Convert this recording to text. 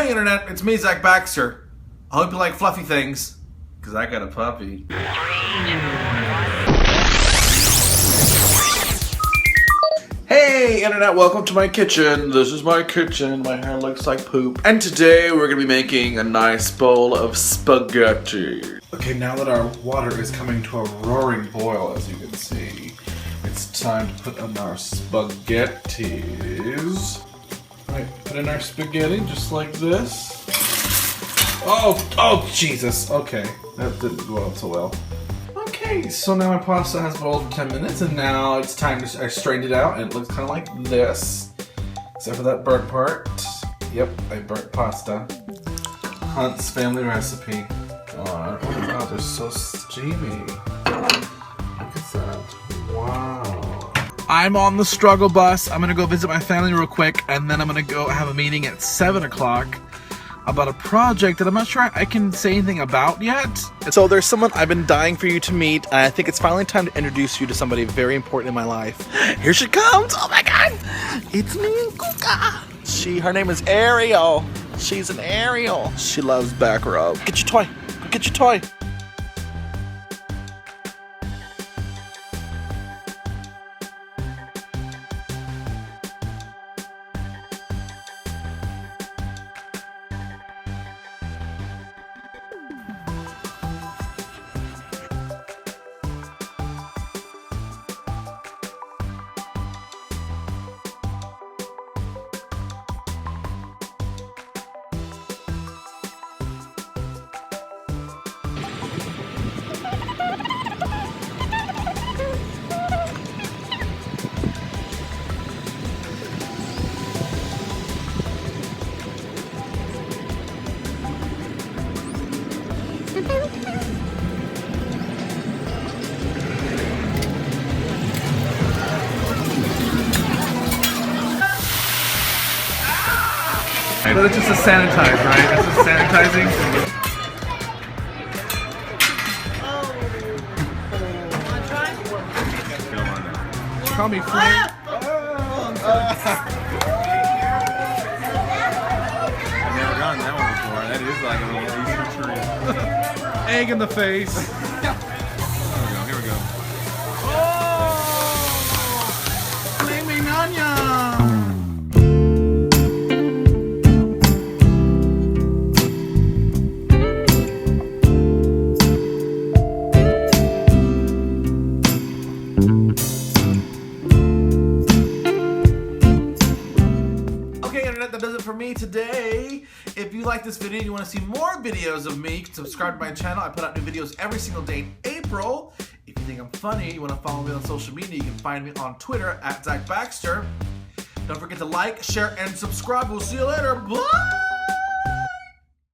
Hi Internet, it's me, Zach Baxter. I hope you like fluffy things, because I got a puppy. Hey Internet, welcome to my kitchen. This is my kitchen. My hair looks like poop. And today we're gonna be making a nice bowl of spaghetti. Okay, now that our water is coming to a roaring boil, as you can see, it's time to put in our spaghettis. Alright, put in our spaghetti just like this. Oh Jesus, okay. That didn't go out so well. Okay, so now my pasta has boiled for 10 minutes and now it's time to, I strained it out and it looks kind of like this. Except for that burnt part. Yep, I burnt pasta. Hunt's family recipe. Oh my god, they're so steamy. Look at that. Wow. I'm on the struggle bus. I'm gonna go visit my family real quick and then I'm gonna go have a meeting at 7 o'clock about a project that I'm not sure I can say anything about yet. So there's someone I've been dying for you to meet. And I think it's finally time to introduce you to somebody very important in my life. Here she comes. Oh my god. It's me and Kuka. Her name is Ariel. She's an Ariel. She loves back rub. Get your toy. Get your toy. But it's just a sanitize, right? It's just sanitizing. Call me Frank. I've never gotten that one before. That is like a little Easter tree. Egg in the face. Here we go. Oh! Flaming onion! That does it for me today. If you like this video and you want to see more videos of me, subscribe to my channel. I put out new videos every single day in April. If you think I'm funny, you want to follow me on social media, you can find me on Twitter at Zach Baxter. Don't forget to like, share, and subscribe. We'll see you later. Bye!